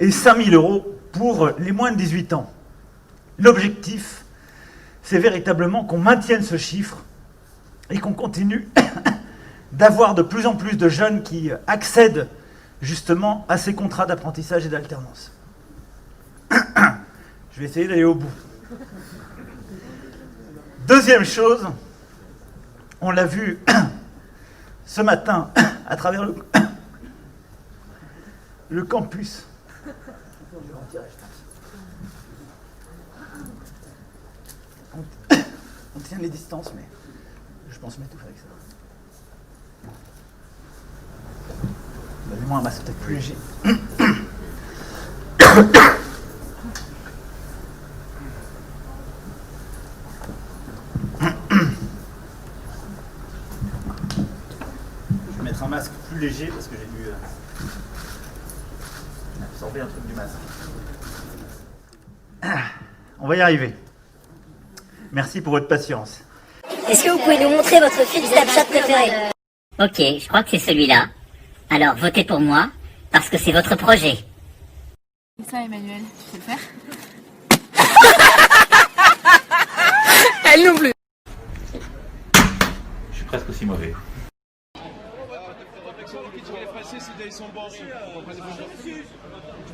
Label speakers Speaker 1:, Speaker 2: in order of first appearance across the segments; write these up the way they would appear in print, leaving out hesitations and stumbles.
Speaker 1: et 5 000 € pour les moins de 18 ans. L'objectif, c'est véritablement qu'on maintienne ce chiffre et qu'on continue d'avoir de plus en plus de jeunes qui accèdent justement à ces contrats d'apprentissage et d'alternance. Je vais essayer d'aller au bout. Deuxième chose, on l'a vu ce matin à travers le campus. On tient les distances, mais je pense m'étouffer avec ça. Donnez-moi un masque peut-être plus léger. Je vais mettre un masque plus léger parce que j'ai dû absorber un truc du masque. On va y arriver. Merci pour votre patience.
Speaker 2: Est-ce que vous pouvez nous montrer votre fil Snapchat préféré?
Speaker 3: Ok, je crois que c'est celui-là. Alors votez pour moi, parce que c'est votre projet.
Speaker 4: Ça, Emmanuel, tu sais le faire?
Speaker 5: Elle non plus.
Speaker 1: Je suis presque aussi mauvais.
Speaker 6: Ils sont bons.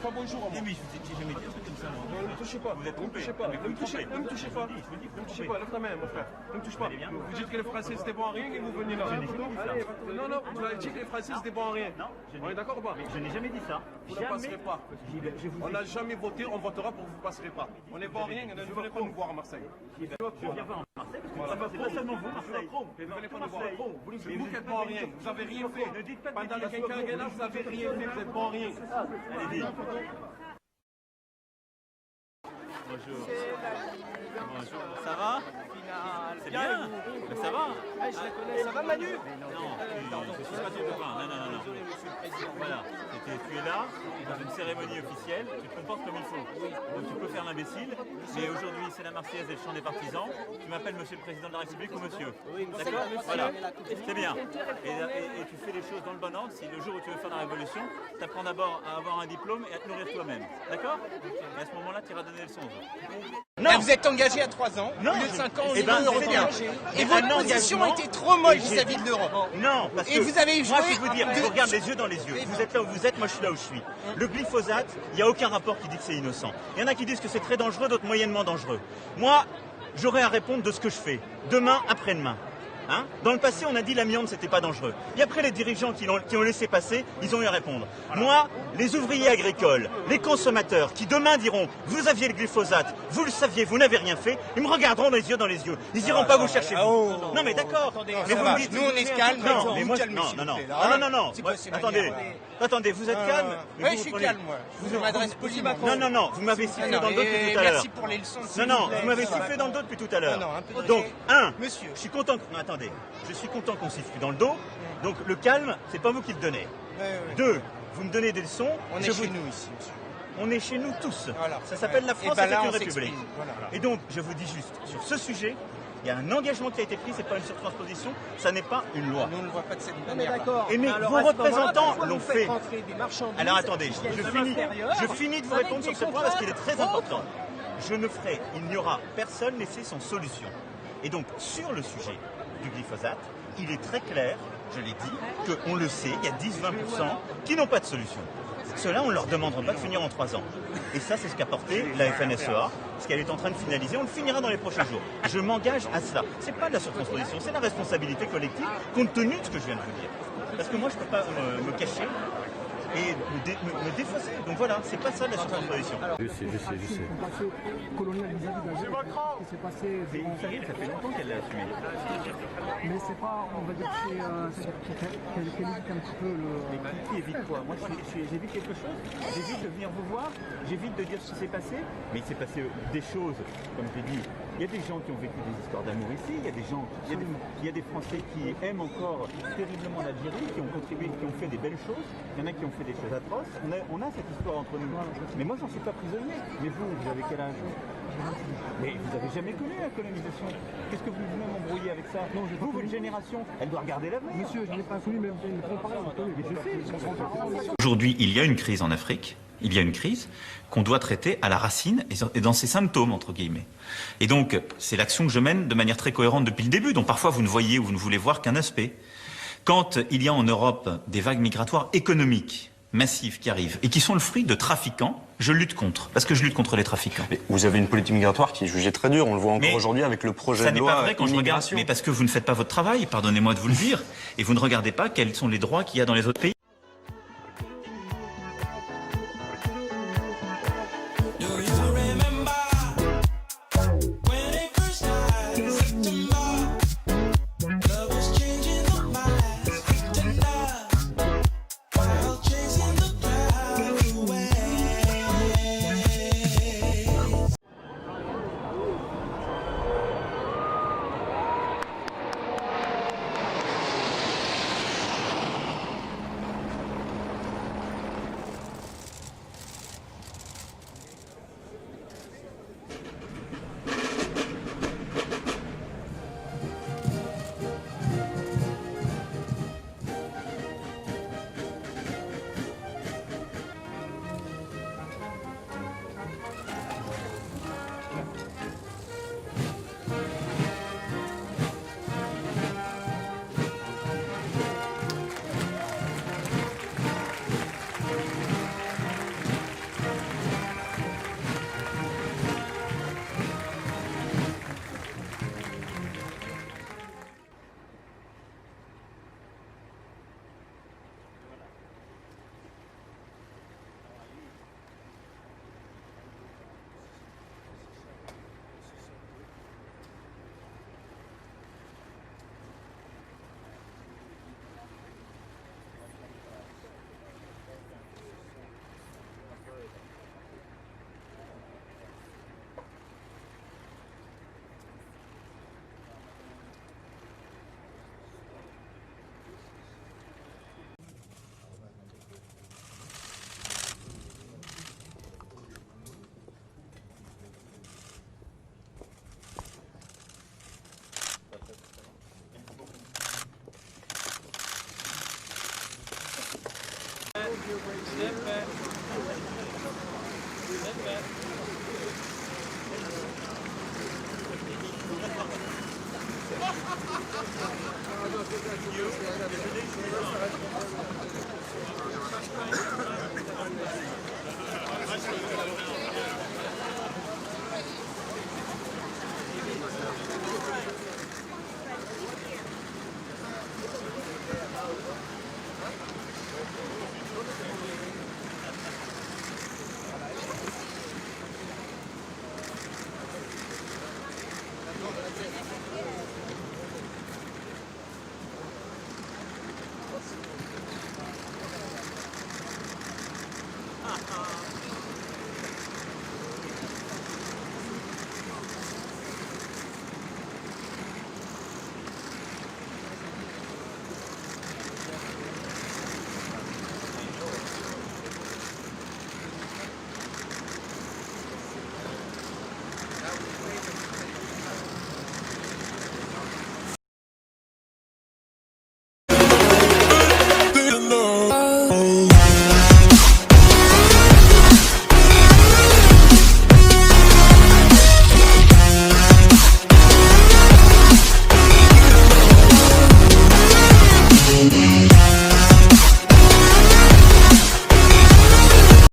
Speaker 6: Pas bonjour à moi. Mais je vous ai jamais dit un truc comme ça. Ne me touchez pas. Vous êtes trompé. Ne me touchez pas. Ne me touchez pas. Ne me touchez pas. Lève ta main, mon frère. Ne me touche pas. Vous dites que les Français c'était bon à rien et vous venez là. Non, non, vous avez dit que les Français c'était bon à rien. Non. On est d'accord ou pas?
Speaker 1: Je n'ai jamais dit ça.
Speaker 6: Vous ne passerez pas. On n'a jamais voté, on votera pour que vous ne passerez pas. On n'est bon à rien, ne venez pas nous voir à Marseille.
Speaker 1: Je viens pas en Marseille, parce que c'est pas seulement vous, Marseille.
Speaker 6: Ne venez pas nous voir. C'est vous qui êtes bon à rien. Vous avez rien fait. Pendant le quinquennat, vous avez rien fait. Vous êtes bon à rien.
Speaker 1: Allez-y.
Speaker 7: Bonjour. Bonjour. Ça va? C'est bien. Mais ça va?
Speaker 6: Je la connais. Ça va, Manu?
Speaker 7: Non, je suis pas ton copain. Non. Voilà. Tu es là, dans une cérémonie officielle, tu te comportes comme il faut. Donc tu peux faire l'imbécile, mais aujourd'hui c'est la Marseillaise et le chant des partisans. Tu m'appelles Monsieur le Président de la République ou Monsieur. D'accord? Voilà. C'est bien. Et tu fais les choses dans le bon ordre. Si le jour où tu veux faire la révolution, tu apprends d'abord à avoir un diplôme et à te nourrir toi-même. D'accord? Et à ce moment-là, tu iras donner le son.
Speaker 5: Non. Vous êtes engagé à 3 ans, au lieu de 5 ans au niveau européen. Et votre position était trop molle vis-à-vis de l'Europe.
Speaker 1: Non, parce que
Speaker 5: vous avez
Speaker 1: moi
Speaker 5: joué
Speaker 1: je vais vous dire, je vous regarde les yeux dans les yeux. Vous êtes là où vous êtes, moi je suis là où je suis. Le glyphosate, il n'y a aucun rapport qui dit que c'est innocent. Il y en a qui disent que c'est très dangereux, d'autres moyennement dangereux. Moi, j'aurai à répondre de ce que je fais, demain, après-demain. Hein? Dans le passé, on a dit l'amiante, c'était pas dangereux. Et après, les dirigeants qui ont laissé passer, ils ont eu à répondre. Moi, les ouvriers agricoles, les consommateurs, qui demain diront « Vous aviez le glyphosate, vous le saviez, vous n'avez rien fait », ils me regarderont dans les yeux. Ils iront pas vous chercher. Non, mais d'accord. Mais vous me dites,
Speaker 5: nous, on est calme.
Speaker 1: Non, mais moi, non. Attendez, vous êtes calme?
Speaker 5: Oui, je suis calme, moi. Je m'adresse poliment.
Speaker 1: Non, vous m'avez sifflé dans le dos depuis tout à l'heure.
Speaker 5: Merci pour les leçons.
Speaker 1: Non, vous m'avez sifflé dans le dos depuis tout à l'heure. Donc, monsieur, je suis content. Attendez, je suis content qu'on siffle dans le dos. Donc, le calme, c'est pas vous qui le donnez. 2, vous me donnez des leçons.
Speaker 5: On est chez nous ici, monsieur.
Speaker 1: On est chez nous tous. Ça s'appelle la France, c'est une république. Et donc, je vous dis juste, sur ce sujet, il y a un engagement qui a été pris, c'est pas une surtransposition, ça n'est pas une loi.
Speaker 5: Nous, on ne le voit pas de cette manière.
Speaker 1: Et mais vos représentants l'ont fait. Alors attendez, je finis de vous répondre sur ce point parce qu'il est très important. Il n'y aura personne laissé sans solution. Et donc, sur le sujet du glyphosate, il est très clair, je l'ai dit, qu'on le sait, il y a 10-20% qui n'ont pas de solution. Ceux-là, on ne leur demandera pas de finir en 3 ans. Et ça, c'est ce qu'a porté la FNSEA, ce qu'elle est en train de finaliser. On le finira dans les prochains jours. Je m'engage à cela. Ce n'est pas de la surtransposition, c'est la responsabilité collective, compte tenu de ce que je viens de vous dire. Parce que moi, je ne peux pas me cacher et me défausser. Donc voilà, c'est pas ça de la surtransposition.
Speaker 8: Je sais.
Speaker 6: C'est Macron.
Speaker 8: Ça fait longtemps qu'elle l'a assumé. Mais c'est pas, on va dire, qu'elle évite un petit peu le...
Speaker 1: Qui évite quoi? Moi, j'évite quelque chose. J'évite de venir vous voir. J'évite de dire ce qui s'est passé. Mais il s'est passé des choses, comme je l'ai dit. Il y a des gens qui ont vécu des histoires d'amour ici. Il y a des gens, il y a des Français qui aiment encore terriblement l'Algérie, qui ont contribué, qui ont fait des belles choses. Il y en a qui ont fait des choses atroces. On a cette histoire entre nous. Mais moi, j'en suis pas prisonnier. Mais vous avez quel âge? Mais vous n'avez jamais connu la colonisation. Qu'est-ce que vous venez m'embrouiller avec ça? Non, vous, votre génération, elle doit regarder l'avenir.
Speaker 8: Monsieur, je n'ai pas connu, mais je ne comprends pas.
Speaker 1: Aujourd'hui, il y a une crise en Afrique. il y a une crise qu'on doit traiter à la racine et dans ses symptômes, entre guillemets. Et donc, c'est l'action que je mène de manière très cohérente depuis le début, dont parfois vous ne voyez ou vous ne voulez voir qu'un aspect. Quand il y a en Europe des vagues migratoires économiques massives qui arrivent et qui sont le fruit de trafiquants, je lutte contre, parce que je lutte contre les trafiquants.
Speaker 9: Mais vous avez une politique migratoire qui est jugée très dure, on le voit encore aujourd'hui avec le projet de loi.
Speaker 1: Ça n'est pas vrai quand je regarde, mais parce que vous ne faites pas votre travail, pardonnez-moi de vous le dire, et vous ne regardez pas quels sont les droits qu'il y a dans les autres pays.